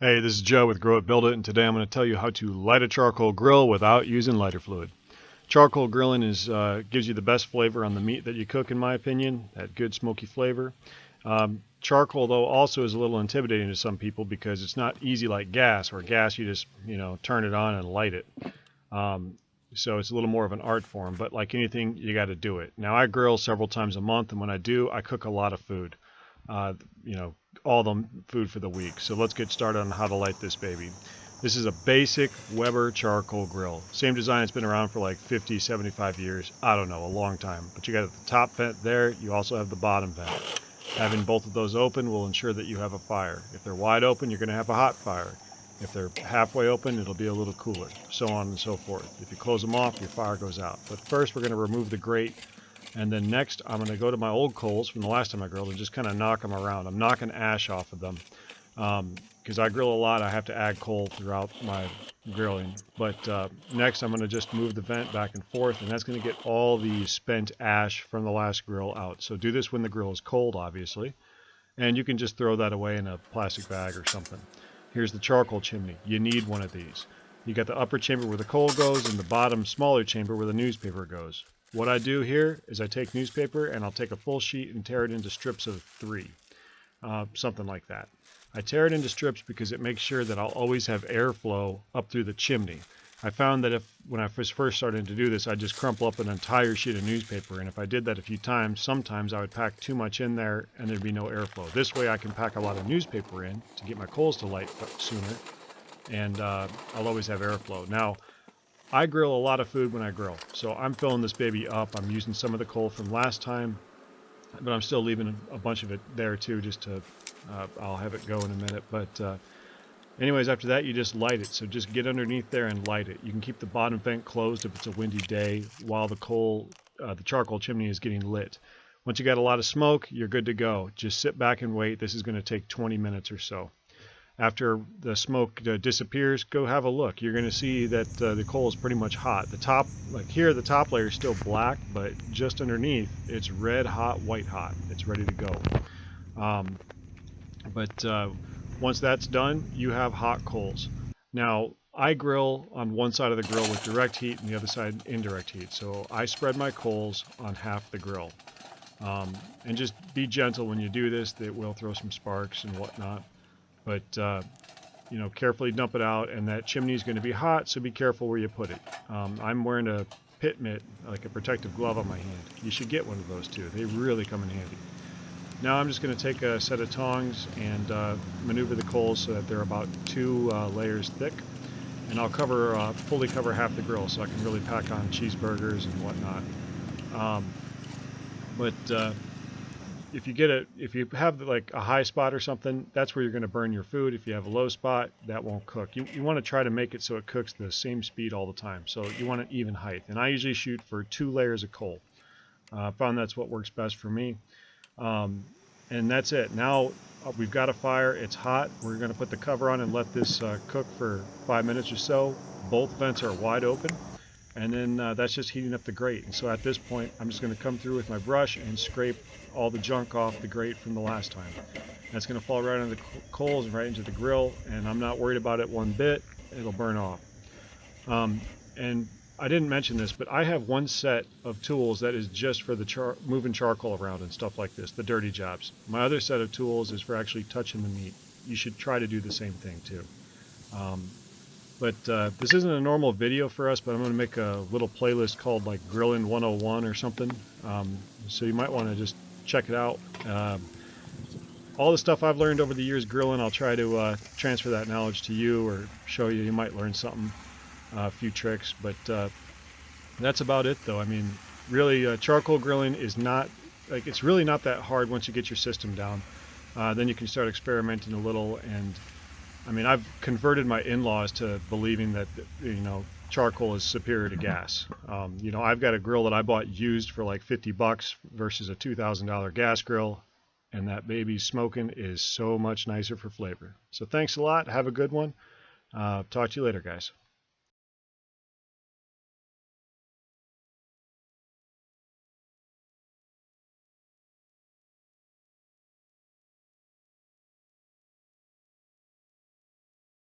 Hey, this is Joe with Grow It Build It, and today I'm going to tell you how to light a charcoal grill without using lighter fluid. Charcoal grilling gives you the best flavor on the meat that you cook, in my opinion, that good smoky flavor. Charcoal, though, also is a little intimidating to some people because it's not easy like gas, where gas you just turn it on and light it. So it's a little more of an art form, but like anything, you got to do it. Now, I grill several times a month, and when I do, I cook a lot of food. Uh, you know, all the food for the week. So let's get started on how to light this baby. This is a basic Weber charcoal grill. Same design, it's been around for like 50, 75 years. I don't know, a long time. But you got the top vent there, you also have the bottom vent. Having both of those open will ensure that you have a fire. If they're wide open, you're going to have a hot fire. If they're halfway open, it'll be a little cooler, so on and so forth. If you close them off, your fire goes out. But first, we're going to remove the grate. And then next, I'm going to go to my old coals from the last time I grilled and just kind of knock them around. I'm knocking ash off of them. Because I grill a lot, I have to add coal throughout my grilling. But next, I'm going to just move the vent back and forth, and that's going to get all the spent ash from the last grill out. So do this when the grill is cold, obviously. And you can just throw that away in a plastic bag or something. Here's the charcoal chimney. You need one of these. You got the upper chamber where the coal goes and the bottom smaller chamber where the newspaper goes. What I do here is I take newspaper and I'll take a full sheet and tear it into strips of 3, something like that. I tear it into strips because it makes sure that I'll always have airflow up through the chimney. I found that when I was first starting to do this, I'd just crumple up an entire sheet of newspaper, and if I did that a few times, sometimes I would pack too much in there and there'd be no airflow. This way I can pack a lot of newspaper in to get my coals to light sooner, and I'll always have airflow. Now, I grill a lot of food when I grill, so I'm filling this baby up. I'm using some of the coal from last time, but I'm still leaving a bunch of it there too, just to, I'll have it go in a minute. But anyways, after that, you just light it. So just get underneath there and light it. You can keep the bottom vent closed if it's a windy day while the charcoal chimney is getting lit. Once you got a lot of smoke, you're good to go. Just sit back and wait. This is going to take 20 minutes or so. After the smoke disappears, go have a look. You're going to see that the coal is pretty much hot. The top, like here, the top layer is still black, but just underneath, it's red hot, white hot. It's ready to go. Once that's done, you have hot coals. Now, I grill on one side of the grill with direct heat and the other side indirect heat. So I spread my coals on half the grill. And just be gentle when you do this. It will throw some sparks and whatnot. But carefully dump it out, and that chimney is going to be hot, so be careful where you put it. I'm wearing a pit mitt, like a protective glove on my hand. You should get one of those too. They really come in handy. Now I'm just going to take a set of tongs and maneuver the coals so that they're about 2 layers thick, and I'll fully cover half the grill so I can really pack on cheeseburgers and whatnot. If you have like a high spot or something, that's where you're going to burn your food. If you have a low spot, that won't cook. You want to try to make it so it cooks the same speed all the time. So you want an even height. And I usually shoot for 2 layers of coal. I found that's what works best for me. And that's it. Now we've got a fire. It's hot. We're going to put the cover on and let this cook for 5 minutes or so. Both vents are wide open. And then that's just heating up the grate. And so at this point, I'm just going to come through with my brush and scrape all the junk off the grate from the last time. That's going to fall right on the coals and right into the grill, and I'm not worried about it one bit. It'll burn off. And I didn't mention this, but I have one set of tools that is just for the moving charcoal around and stuff like this, the dirty jobs. My other set of tools is for actually touching the meat. You should try to do the same thing too. This isn't a normal video for us, but I'm going to make a little playlist called like Grilling 101 or something. So you might want to just check it out. All the stuff I've learned over the years grilling, I'll try to transfer that knowledge to you or show you. You might learn something, a few tricks. But that's about it, though. I mean, really, charcoal grilling is it's really not that hard once you get your system down. Then you can start experimenting a little, and I mean, I've converted my in-laws to believing that, charcoal is superior to gas. I've got a grill that I bought used for like $50 versus a $2,000 gas grill, and that baby smoking is so much nicer for flavor. So thanks a lot. Have a good one. Talk to you later, guys.